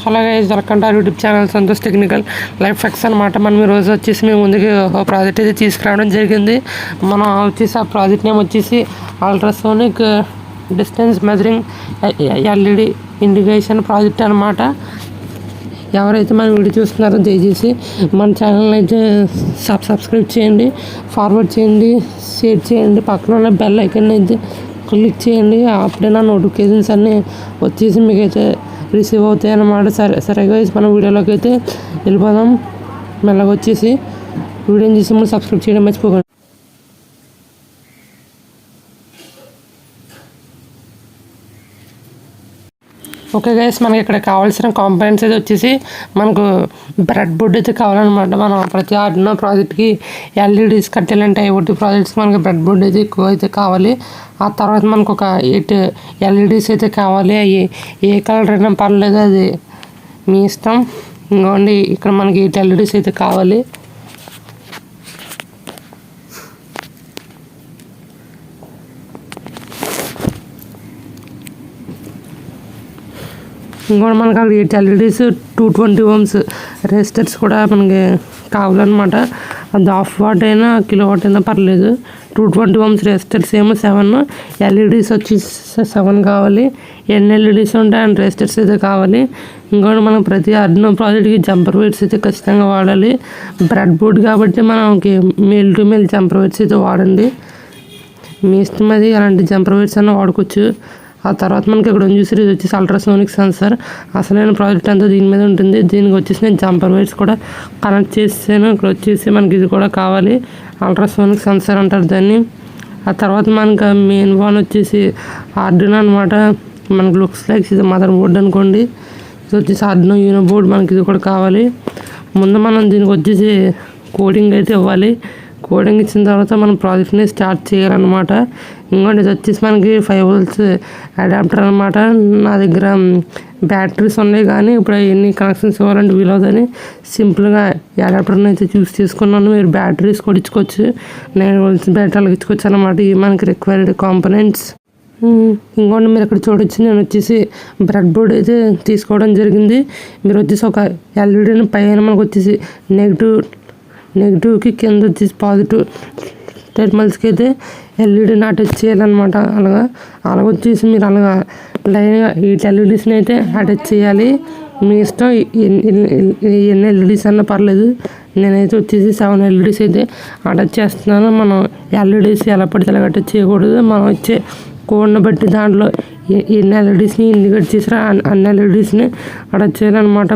Hello guys, welcome to YouTube channel Santosh technical life facts అనమాట. మనం ఈరోజు వచ్చేసి మేము ముందుకు ఒక ప్రాజెక్ట్ అయితే తీసుకురావడం జరిగింది. మనం వచ్చేసి ఆ ప్రాజెక్ట్ నేమ్ వచ్చేసి ultrasonic distance measuring LED indication project అనమాట. ఎవరైతే మన వీడియో చూస్తున్నారో దయచేసి మన ఛానల్ని అయితే సబ్స్క్రైబ్ చేయండి, ఫార్వర్డ్ చేయండి, షేర్ చేయండి, పక్కన ఉన్న బెల్ ఐకాన్ అయితే క్లిక్ చేయండి. అప్పుడే నా నోటిఫికేషన్స్ అన్నీ వచ్చేసి మీకైతే రిసీవ్ అవుతాయి అన్నమాట. సరే గైస్, మనం వీడియోలోకి అయితే వెళ్ళిపోదాం. మెల్లగా వచ్చేసి వీడియోని చూసి మనం సబ్స్క్రైబ్ చేయడం మర్చిపోకండి. ఓకే గైస్, మనకి ఇక్కడ కావాల్సిన కాంపోనెంట్స్ అయితే వచ్చేసి మనకు బ్రెడ్ బోర్డ్ అయితే కావాలన్నమాట. మనం ప్రతి ఆర్డినో ప్రాజెక్ట్కి ఎల్ఈడీస్ కట్టాలంటే ఐఓటీ ప్రాజెక్ట్స్కి మనకి బ్రెడ్ బోర్డ్ అయితే ఎక్కువ అయితే కావాలి. ఆ తర్వాత మనకు ఒక 8 ఎల్ఈడీస్ అయితే కావాలి. అవి ఏ కలర్ అయినా పర్లేదు, అది మీ ఇష్టం. ఇంకోండి, ఇక్కడ మనకి 8 ఎల్ఈడీస్ అయితే కావాలి. ఇంకోటి మనకి అక్కడ 8 ఎల్ఈడీస్ 220 ohms రెసిస్టర్స్ కూడా మనకి కావాలన్నమాట. అది హాఫ్ వాట్ అయినా కిలో వాట్ అయినా పర్లేదు. 220 ohms రెసిస్టర్స్ ఏమో 7, ఎల్ఈడీస్ వచ్చి 7 కావాలి. ఎన్ని ఎల్ఈడీస్ ఉంటాయి అండ్ రెసిస్టర్స్ అయితే కావాలి. ఇంకోటి మనం ప్రతి ఆర్డినో ప్రాజెక్ట్కి జంపర్ వైర్స్ అయితే ఖచ్చితంగా వాడాలి. బ్రెడ్ బోర్డ్ కాబట్టి మనకి male to male jumper wires అయితే వాడండి. మీ ఇష్టం, అది అలాంటి జంపర్ వైర్స్ అన్న వాడుకోవచ్చు. ఆ తర్వాత మనకి ఇక్కడ చూసి ఇది వచ్చేసి అల్ట్రాసోనిక్ సెన్సార్. అసలైన ప్రాజెక్ట్ అంతా దీని మీద ఉంటుంది. దీనికి వచ్చేసి నేను జంపర్ వైర్స్ కూడా కనెక్ట్ చేసాను. ఇక్కడ వచ్చేసి మనకి ఇది కూడా కావాలి, అల్ట్రాసోనిక్ సెన్సార్ అంటారు దాన్ని. ఆ తర్వాత మనకి మెయిన్ వన్ వచ్చేసి ఆర్డినో అనమాట. మనకి లుక్స్ లైక్ ఇది మదర్ బోర్డ్ అనుకోండి. ఇది వచ్చేసి ఆర్డినో యూనో బోర్డ్, మనకి ఇది కూడా కావాలి. ముందు మనం దీనికి వచ్చేసి కోడింగ్ అయితే ఇవ్వాలి. కోడింగ్ ఇచ్చిన తర్వాత మనం ప్రాజెక్ట్ని స్టార్ట్ చేయాలన్నమాట. ఇంకోటి ఇది వచ్చేసి మనకి 5 volts అడాప్టర్ అనమాట. నా దగ్గర బ్యాటరీస్ ఉన్నాయి, కానీ ఇప్పుడు ఎన్ని కనెక్షన్స్ ఇవ్వాలంటే వీలవుదని సింపుల్గా అడాప్టర్ని అయితే చూస్ చేసుకున్నాను. మీరు బ్యాటరీస్ కూడా ఇచ్చుకోవచ్చు, 9 volts బ్యాటరీలకు ఇచ్చుకోవచ్చు అనమాట. ఇవి మనకి రిక్వైర్డ్ కాంపోనెంట్స్. ఇంకోటి మీరు ఇక్కడ చూడొచ్చు, నేను వచ్చేసి బ్రెడ్ బోర్డ్ అయితే తీసుకోవడం జరిగింది. మీరు వచ్చేసి ఒక ఎల్ఈడీని పైన మనకు వచ్చేసి నెగిటివ్కి కింద వచ్చేసి పాజిటివ్ టెర్మినల్స్కి అయితే ఎల్ఈడీని అటాచ్ చేయాలన్నమాట. అలాగ వచ్చేసి మీరు అలాగా లైన్గా 8 ఎల్ఈడీస్ని అయితే అటాచ్ చేయాలి. మీ ఇష్టం, ఎన్ని ఎల్ఈడీస్ అన్నా పర్లేదు. నేనైతే వచ్చేసి 7 ఎల్ఈడీస్ అయితే అటాచ్ చేస్తున్నాను. మనం ఎల్ఈడీస్ ఎలా పడితే అలా అటాచ్ చేయకూడదు. మనం వచ్చే కోడ్ని బట్టి దాంట్లో ఎన్ని ఎల్ఈడీస్ని ఇండికేట్ చేసినా అన్ని ఎల్ఈడీస్ని అటాచ్ చేయాలన్నమాట.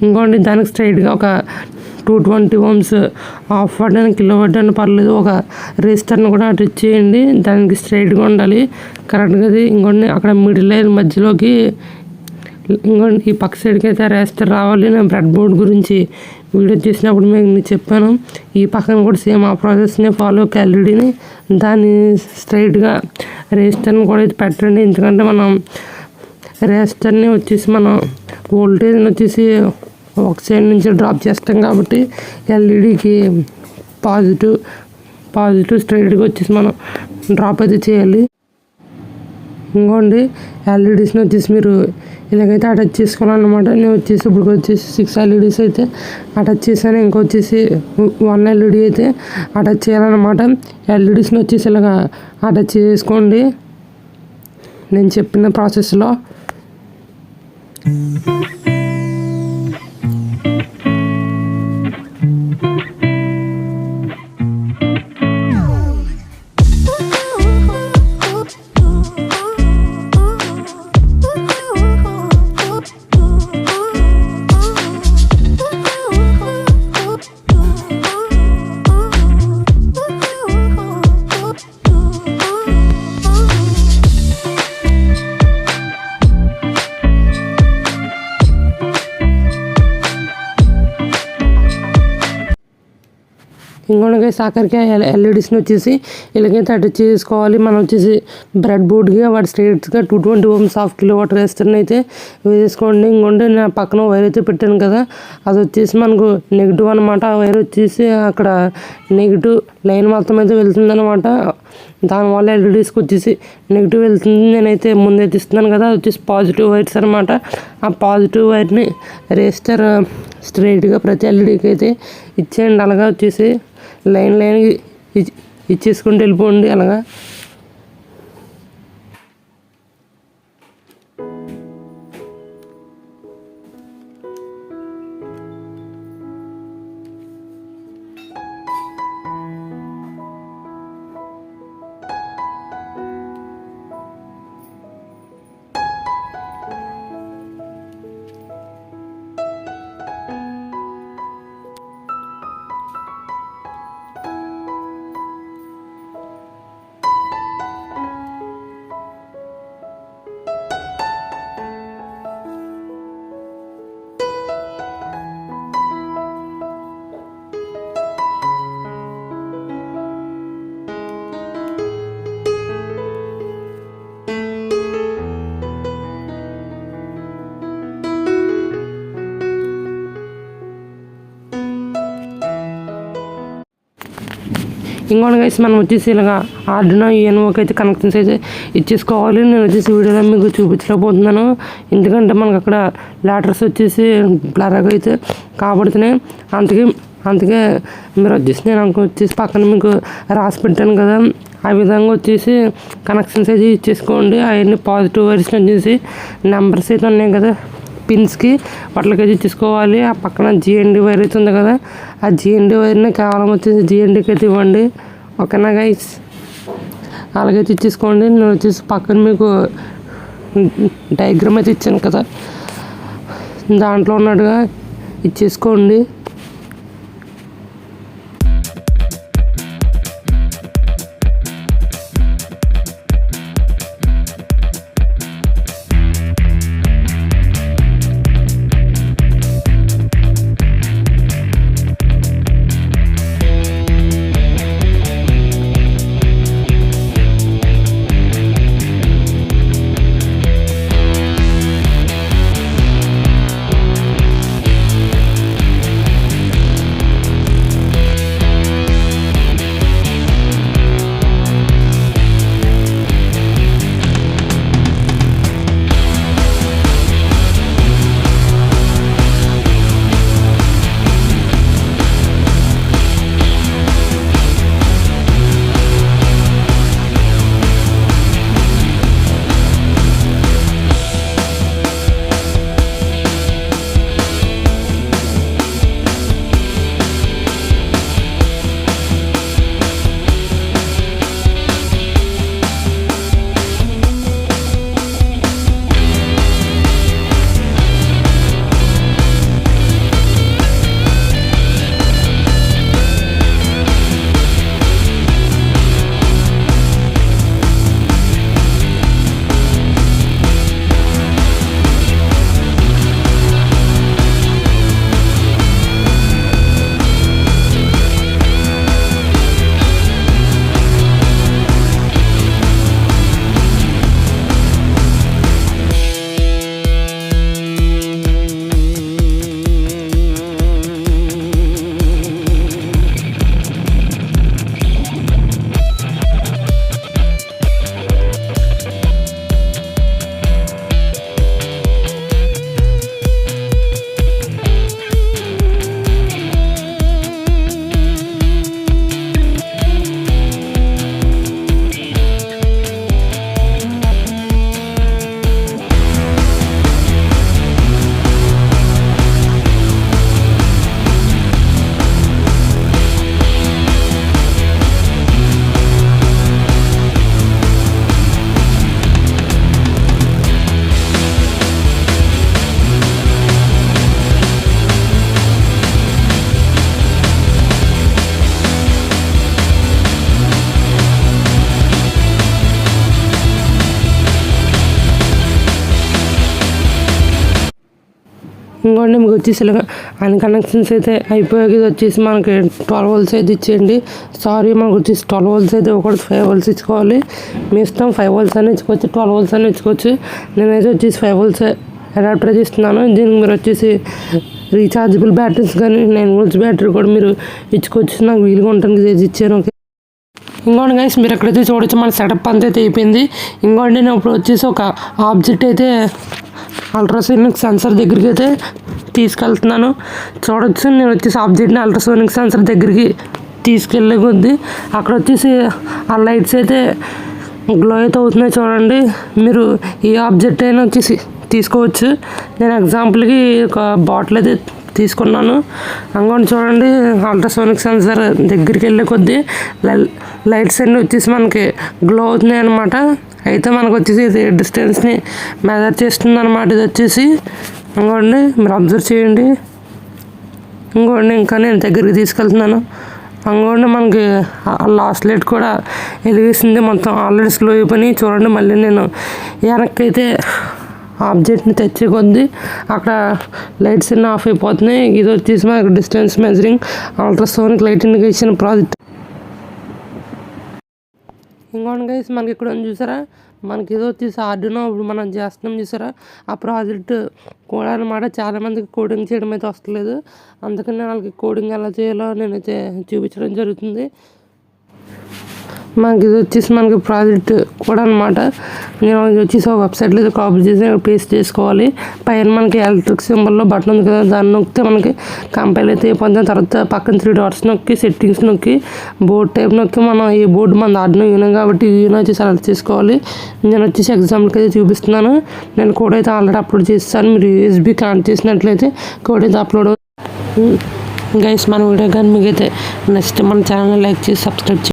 ఇంకోటి దానికి స్ట్రైట్గా ఒక 220 ohms హాఫ్ వాట్ అయినా కిలో వాట్ అయినా పర్లేదు, ఒక రెసిస్టర్ని కూడా అటాచ్ చేయండి. దానికి స్ట్రైట్గా ఉండాలి, కరెక్ట్గా. ఇంకోటి అక్కడ మిడిల్ లైన్ మధ్యలోకి, ఇంకోటి ఈ పక్క సైడ్కి అయితే రెసిస్టర్ రావాలి. నేను బ్రెడ్ బోర్డ్ గురించి వీడియో చేసినప్పుడు మీకు చెప్పాను. ఈ పక్కన కూడా సేమ్ ఆ ప్రాసెస్ని ఫాలో ఎల్ఈడీని దాన్ని స్ట్రైట్గా రెసిస్టర్ని కూడా అయితే పెట్టండి. ఎందుకంటే మనం రెసిస్టర్ని వచ్చేసి మనం వోల్టేజ్ని వచ్చేసి ఒక సైడ్ నుంచి డ్రాప్ చేస్తాం కాబట్టి ఎల్ఈడీకి పాజిటివ్ స్ట్రైట్గా వచ్చేసి మనం డ్రాప్ అయితే చేయాలి. ఇంకోండి, ఎల్ఈడీస్ని వచ్చేసి మీరు ఇలాగైతే అటాచ్ చేసుకోవాలన్నమాట. నేను వచ్చేసి ఇప్పుడు వచ్చేసి 6 ఎల్ఈడీస్ అయితే అటాచ్ చేశాను. ఇంకొచ్చేసి 1 ఎల్ఈడీ అయితే అటాచ్ చేయాలన్నమాట. ఎల్ఈడీస్ని వచ్చేసి ఇలాగా అటాచ్ చేసుకోండి నేను చెప్పిన ప్రాసెస్లో. ఇంకొక గైస్ ఆఖరికి ఎల్ఈడీస్ని వచ్చేసి ఇలాగైతే అటాచ్ చేసుకోవాలి. మనం వచ్చేసి బ్రెడ్ బోర్డ్గా వాటి స్ట్రేట్స్గా 220 ohms హాఫ్ కిలోవాట్ రెసిస్టర్ని అయితే వేసుకోండి. ఇంకొంటే నేను పక్కన వైర్ అయితే పెట్టాను కదా, అది వచ్చేసి మనకు నెగిటివ్ అనమాట. ఆ వైర్ వచ్చేసి అక్కడ నెగిటివ్ లైన్ మొత్తం అయితే వెళ్తుంది అనమాట. దానివల్ల ఎల్ఈడీస్కి వచ్చేసి నెగిటివ్ వెళ్తుంది. నేనైతే ముందైతే ఇస్తున్నాను కదా, అది వచ్చేసి పాజిటివ్ వైర్స్ అనమాట. ఆ పాజిటివ్ వైర్ని రెసిస్టర్ స్ట్రైట్గా ప్రతి ఎల్ఈడీకి అయితే ఇచ్చేయండి. అలాగా వచ్చేసి లైన్ ఇచ్చేసుకుంటూ వెళ్ళిపోండి అలాగా. ఇంకోటి గైస్ మనం వచ్చేసి ఇలాగా ఆర్డినో యూఎన్ఓకి అయితే కనెక్షన్స్ అయితే ఇచ్చేసుకోవాలి. నేను వచ్చేసి వీడియోలో మీకు చూపించలేకపోతున్నాను, ఎందుకంటే మనకు అక్కడ లెటర్స్ వచ్చేసి బ్లర్గా అయితే కాబడుతున్నాయి. అందుకే మీరు వచ్చేసి నేను వచ్చేసి పక్కన మీకు రాసి పెట్టాను కదా, ఆ విధంగా వచ్చేసి కనెక్షన్స్ అయితే ఇచ్చేసుకోండి. అవన్నీ పాజిటివ్ వైర్స్ వచ్చేసి నెంబర్స్ అయితే ఉన్నాయి కదా పిన్స్కి, వాటికైతే ఇచ్చేసుకోవాలి. ఆ పక్కన జిఎన్డి వైర్ అయితే ఉంది కదా, ఆ జిఎన్డి వైర్ని కేవలం వచ్చేసి జిఎన్డికి అయితే ఇవ్వండి. ఓకేనా గైస్, అలాగైతే ఇచ్చేసుకోండి. నేను వచ్చేసి పక్కన మీకు డయాగ్రామ్ అయితే ఇచ్చాను కదా, దాంట్లో ఉన్నట్టుగా ఇచ్చేసుకోండి. ఇంకోండి మీకు వచ్చేసి ఇలాగ అన్ని కనెక్షన్స్ అయితే అయిపోయాక ఇది వచ్చేసి మనకి 12 volts అయితే ఇచ్చేయండి. సారీ మనకు వచ్చేసి 12 volts అయితే ఒకటి 5 volts ఇచ్చుకోవాలి. మీ ఇష్టం 5 volts అని ఇచ్చుకోవచ్చు, 12 volts అని ఇచ్చుకోవచ్చు. నేనైతే వచ్చేసి 5 volts అడాప్టర్ ఇస్తున్నాను. దీనికి మీరు వచ్చేసి రీఛార్జబుల్ బ్యాటరీస్ కానీ 9 volts బ్యాటరీ కూడా మీరు ఇచ్చుకోవచ్చు. నాకు వీలుగా ఉంటుంది ఇది ఇచ్చాను. ఓకే, ఇంకోండి గైస్ మీరు ఎక్కడైతే చూడొచ్చు మన సెటప్ అంతా అయితే అయిపోయింది. ఇంకోండి నేను ఇప్పుడు వచ్చేసి ఒక ఆబ్జెక్ట్ అయితే అల్ట్రాసోనిక్ సెన్సర్ దగ్గరికి అయితే తీసుకెళ్తున్నాను. చూడొచ్చు నేను వచ్చేసి ఆబ్జెక్ట్ని అల్ట్రాసోనిక్ సెన్సర్ దగ్గరికి తీసుకెళ్ళే కొద్దీ అక్కడ వచ్చేసి ఆ లైట్స్ అయితే గ్లో అయితే అవుతున్నాయి. చూడండి మీరు ఏ ఆబ్జెక్ట్ అయినా వచ్చేసి తీసుకోవచ్చు. నేను ఎగ్జాంపుల్కి ఒక బాటిల్ అయితే తీసుకున్నాను. అంగోండి చూడండి అల్ట్రాసోనిక్ సెన్సర్ దగ్గరికి వెళ్ళే కొద్దీ లైట్స్ అన్నీ వచ్చేసి మనకి గ్లో అవుతున్నాయి అనమాట. అయితే మనకు వచ్చేసి ఇది డిస్టెన్స్ని మెజర్ చేస్తుంది అనమాట. ఇది వచ్చేసి ఇంకోండి మీరు అబ్జర్వ్ చేయండి. ఇంకోండి ఇంకా నేను దగ్గరికి తీసుకెళ్తున్నాను. అంగోండి మనకి లాస్ట్ లైట్ కూడా వెలిగిస్తుంది. మొత్తం ఆల్రెడీ స్లో అయిపోయి చూడండి. మళ్ళీ నేను వెనక్కి అయితే ఆబ్జెక్ట్ని తెచ్చే కొద్దీ అక్కడ లైట్స్ అన్నీ ఆఫ్ అయిపోతున్నాయి. ఇది వచ్చేసి మనకి distance measuring ultrasonic light indication project. ఇంకోటి గైస్ మనకి ఇక్కడ చూసారా మనకి ఇది వచ్చేసి ఆర్డినో ఇప్పుడు మనం చేస్తున్నాం చూసారా ఆ ప్రాజెక్ట్ కూడా అనమాట. చాలామందికి కోడింగ్ చేయడం అయితే వస్తలేదు. అందుకని వాళ్ళకి కోడింగ్ ఎలా చేయాలో నేనైతే చూపించడం జరుగుతుంది. మనకి ఇది వచ్చేసి మనకి ప్రాజెక్ట్ కూడా అనమాట. నేను వచ్చేసి వెబ్సైట్లో అయితే కాపీ చేసి పేస్ట్ చేసుకోవాలి. పైన మనకి ఎలక్ట్రిక్ సింబల్లో బటన్ ఉంది కదా, దాన్ని నొక్కితే మనకి కంపైల్ అయితే అయిపోతుంది. తర్వాత పక్కన 3 dots నొక్కి సెట్టింగ్స్ నొక్కి బోర్డ్ టైప్ నొక్కి మనం ఈ బోర్డు మన ఆర్డినో యూనో కాబట్టి యూనో వచ్చి సెలెక్ట్ చేసుకోవాలి. నేను వచ్చేసి ఎగ్జాంపుల్కి అయితే చూపిస్తున్నాను. నేను కోడ్ అయితే ఆల్రెడీ అప్లోడ్ చేస్తాను. మీరు USB కనెక్ట్ చేసినట్లయితే కోడ్ అయితే అప్లోడ్. గైస్ మన వీడియో కానీ మీకు అయితే నెక్స్ట్ మన ఛానల్ లైక్ చేసి సబ్స్క్రైబ్ చేయండి.